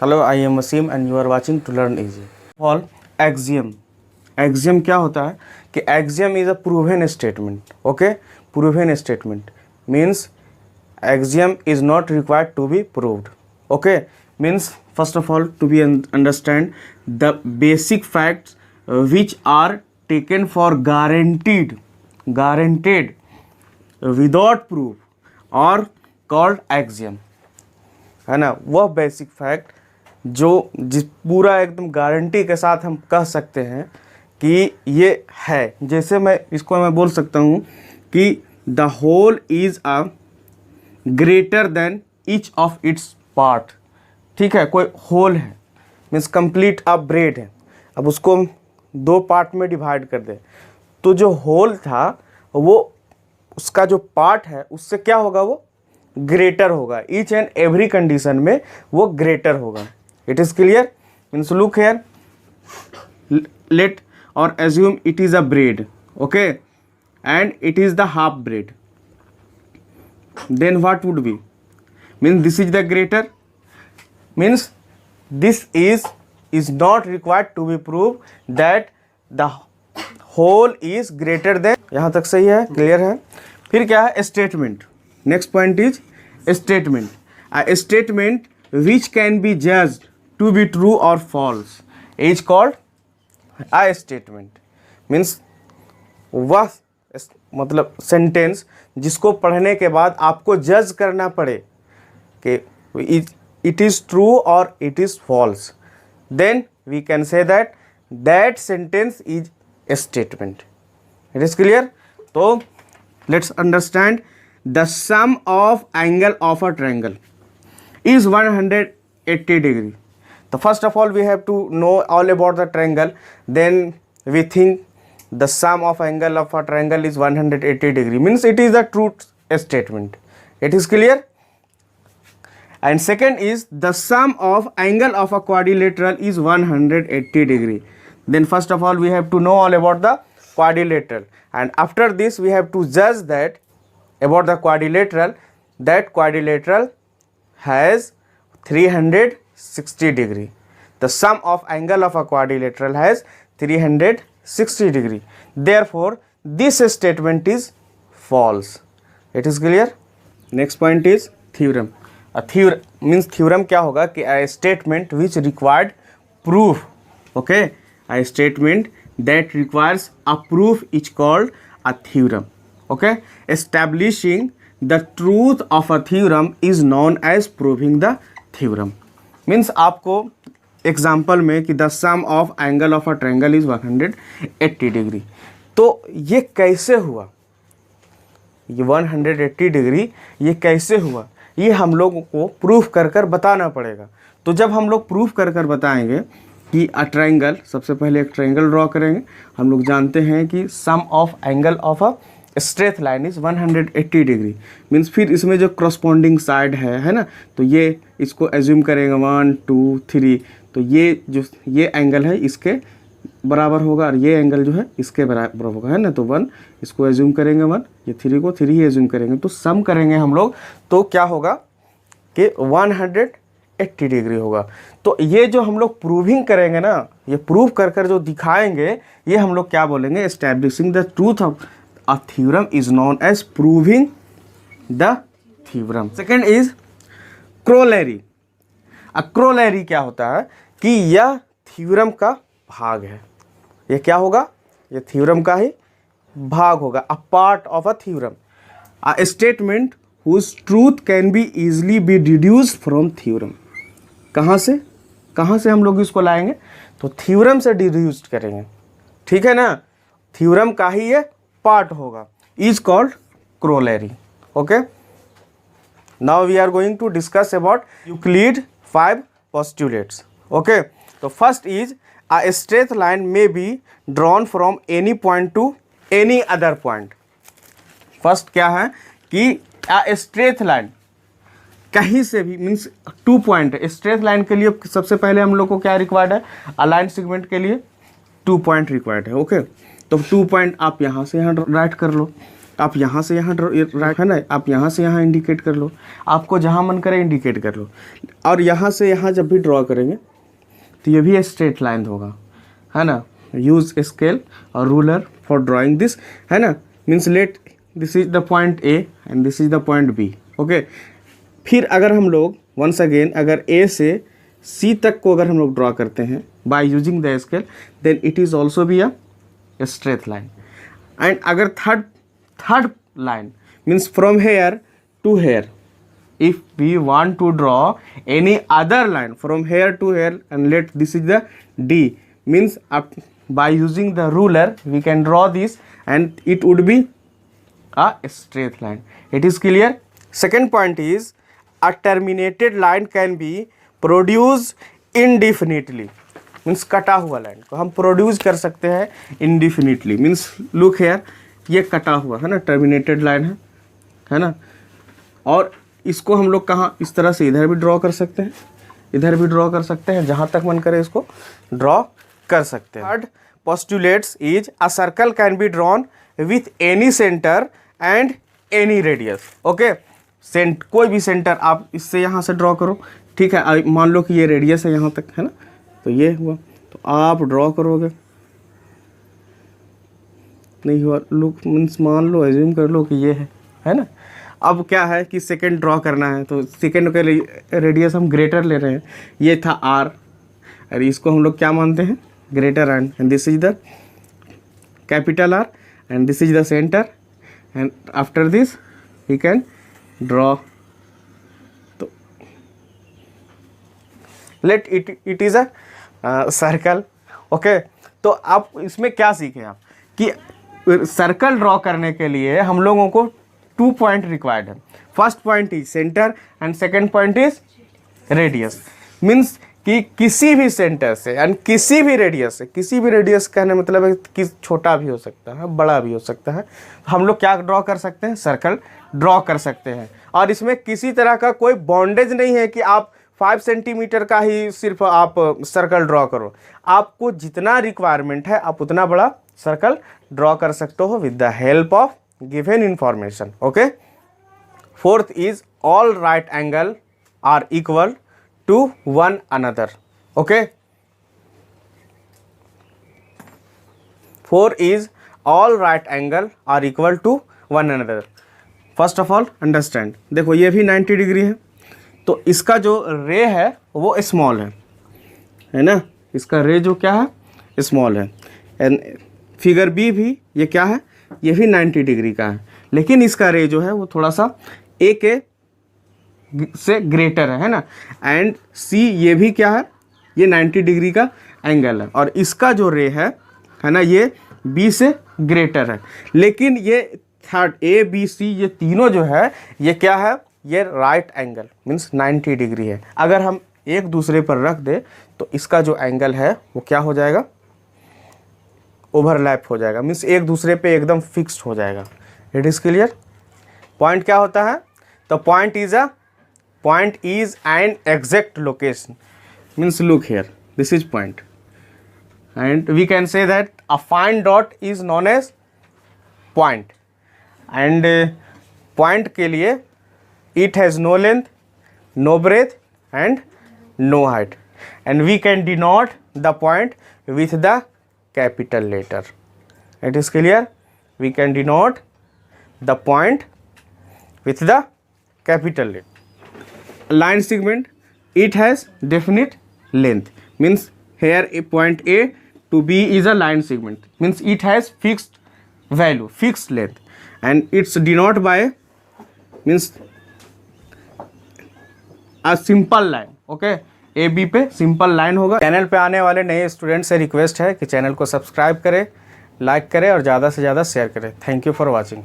Hello, I am Wasim and you are watching to learn easy. All axiom. Axiom क्या होता है कि axiom is a proven statement. Okay, proven statement means axiom is not required to be proved. Okay, means first of all to be understand the basic facts which are taken for granted without proof or called axiom, है ना। वह basic fact जो जिस पूरा एकदम guarantee के साथ हम कह सकते हैं कि ये है। जैसे मैं बोल सकता हूँ कि the whole is a greater than each of its part. ठीक है, कोई होल है मीन्स कंप्लीट अ ब्रेड है, अब उसको हम दो पार्ट में डिवाइड कर दें तो जो होल था वो उसका जो पार्ट है उससे क्या होगा, वो ग्रेटर होगा। ईच एंड एवरी कंडीशन में वो ग्रेटर होगा। It is clear. Means look here, let और assume it is a bread, okay, and it is the half bread, then what would be? Means this is the greater, means this is not required to be proved that the whole is greater than। यहाँ तक सही है, clear है। फिर क्या है, statement. Next point is statement. a statement which can be judged to be true or false is called a statement। means वह मतलब सेंटेंस जिसको पढ़ने के बाद आपको जज करना पड़े कि इट इज़ ट्रू और it is false, then we can say that sentence is a statement. It is clear. तो let's understand the sum of angle of a triangle is 180 degree. तो first of all we have to know all about the triangle, then we think the sum of angle of a triangle is 180 degree, means it is a true statement. It is clear. And second is the sum of angle of a quadrilateral is 180 degree. Then first of all we have to know all about the quadrilateral, and after this we have to judge that about the quadrilateral, that quadrilateral has 360 degree. The sum of angle of a quadrilateral has 360 degree. Therefore this statement is false. It is clear. Next point is theorem. A theorem means theorem क्या होगा कि a statement which required proof. Okay, a statement that requires a proof is called a theorem. Okay, establishing the truth of a theorem is known as proving the theorem. means आपको example में कि the sum of angle of a triangle is 180 degree. तो ये कैसे हुआ, ये 180 degree ये कैसे हुआ, ये हम लोगों को प्रूफ कर कर बताना पड़ेगा। तो जब हम लोग प्रूफ कर कर बताएंगे कि अ ट्रायंगल, सबसे पहले एक ट्रायंगल ड्रॉ करेंगे। हम लोग जानते हैं कि sum of angle of a straight line is 180 degree. Means फिर इसमें जो करस्पॉन्डिंग साइड है ना, तो ये इसको एज्यूम करेंगे 1 2 3, तो ये एंगल है इसके बराबर होगा और ये एंगल जो है इसके बराबर होगा, है ना। तो 1 इसको एज्यूम करेंगे 1, ये 3 को 3 ही एज्यूम करेंगे, तो सम करेंगे हम लोग तो क्या होगा कि 180 डिग्री होगा। तो ये जो हम लोग प्रूविंग करेंगे ना, ये प्रूव कर कर जो दिखाएंगे, ये हम लोग क्या बोलेंगे, establishing the truth of a theorem is known as proving the theorem. Second is corollary. Corollary क्या होता है कि यह थ्योरम का भाग है। ये क्या होगा, ये थ्योरम का ही भाग होगा, a part of a theorem, a statement whose truth can be easily be deduced from theorem. कहाँ से हम लोग इसको लाएंगे, तो थ्योरम से डिड्यूस्ड करेंगे, ठीक है ना। थ्योरम का ही ये पार्ट होगा, is called corollary. Okay, now we are going to discuss about Euclid 5 postulates. Okay, तो first is a straight line may be drawn from any point to any other point. First क्या है कि a straight line कहीं से भी means 2 point. Straight line के लिए सबसे पहले हम लोग को क्या रिक्वायर्ड है, अलाइन सेगमेंट के लिए 2 पॉइंट रिक्वायर्ड है। ओके, तो 2 पॉइंट आप यहाँ से यहाँ राइट कर लो। आप यहाँ से यहाँ है ना, आप यहाँ से यहाँ इंडिकेट कर लो, आपको जहाँ मन करे इंडिकेट कर लो। और यहाँ से यहाँ जब भी ड्रॉ करेंगे तो ये भी स्ट्रेट लाइन होगा, है ना। यूज स्केल और रूलर फॉर ड्राइंग दिस, है ना। Means let this is the point A and this is the point B, okay. फिर अगर हम लोग वंस अगेन अगर ए से सी तक को अगर हम लोग ड्रॉ करते हैं by using the scale, then it is also be a straight line. And अगर third line means from here to here, if we want to draw any other line from here to here and let this is the D, means by using the ruler we can draw this and it would be a straight line. It is clear? Second point is a terminated line can be produced indefinitely, means कटा हुआ line को हम produce कर सकते हैं indefinitely, means look here, ये कटा हुआ है ना, टर्मिनेटेड लाइन है ना। और इसको हम लोग कहाँ इस तरह से इधर भी ड्रॉ कर सकते हैं, इधर भी ड्रॉ कर सकते हैं, जहाँ तक मन करे इसको ड्रॉ कर सकते हैं। Third postulates is a circle can be drawn with any centre and any radius, okay. कोई भी सेंटर आप इससे यहाँ से ड्रॉ करो, ठीक है। मान लो कि ये रेडियस है यहाँ तक, है ना, तो ये हुआ, तो आप ड्रॉ करोगे, नहीं हुआ, लुक मीन्स मान लो एज्यूम कर लो कि ये है ना। अब क्या है कि सेकंड ड्रॉ करना है, तो सेकंड के रेडियस हम ग्रेटर ले रहे हैं, ये था आर, और इसको हम लोग क्या मानते हैं, greater and this is the capital R and this is the centre and after this we can draw. तो let it is a circle, okay. तो आप इसमें क्या सीखे आप कि सर्कल ड्रॉ करने के लिए हम लोगों को 2 पॉइंट रिक्वायर्ड है। First point is centre and second point is radius. Means कि किसी भी सेंटर से एंड किसी भी रेडियस से, किसी भी रेडियस कहने मतलब है कि छोटा भी हो सकता है, बड़ा भी हो सकता है, हम लोग क्या ड्रॉ कर सकते हैं, सर्कल ड्रॉ कर सकते हैं। और इसमें किसी तरह का कोई बॉन्डेज नहीं है कि आप 5 सेंटीमीटर का ही सिर्फ आप सर्कल ड्रॉ करो, आपको जितना रिक्वायरमेंट है आप उतना बड़ा सर्कल ड्रॉ कर सकते हो with the help of given information, okay. Fourth is all right angle are equal to one another, okay. 4 is all right angle are equal to one another. First of all understand, देखो ये भी 90 degree है, तो इसका जो रे है वो स्मॉल है ना, इसका रे जो क्या है स्मॉल है। एंड फिगर बी भी ये क्या है, ये भी 90 डिग्री का है, लेकिन इसका रे जो है वो थोड़ा सा ए के से ग्रेटर है ना। एंड सी ये भी क्या है, ये 90 डिग्री का एंगल है, और इसका जो रे है ना, ये बी से ग्रेटर है। लेकिन ये थर्ड ए बी सी ये तीनों जो है ये क्या है, ये राइट एंगल मीन्स 90 डिग्री है। अगर हम एक दूसरे पर रख दे तो इसका जो एंगल है वो क्या हो जाएगा, ओवरलैप हो जाएगा, मीन्स एक दूसरे पे एकदम फिक्स्ड हो जाएगा। It is clear. पॉइंट क्या होता है, तो point is an exact location, means look here, this is point and we can say that a fine dot is known as point, and point के लिए it has no length, no breadth and no height, and we can denote the point with the capital letter. It is clear? We can denote the point with the capital letter. Line segment, it has definite length, means here a point A to B is a line segment, means it has fixed value, fixed length, and it's denoted by means a simple line, okay। A B पे simple line होगा। Channel पे आने वाले नए student से request है कि channel को सब्सक्राइब करें, लाइक करें और ज़्यादा से ज़्यादा शेयर करें। Thank you for watching.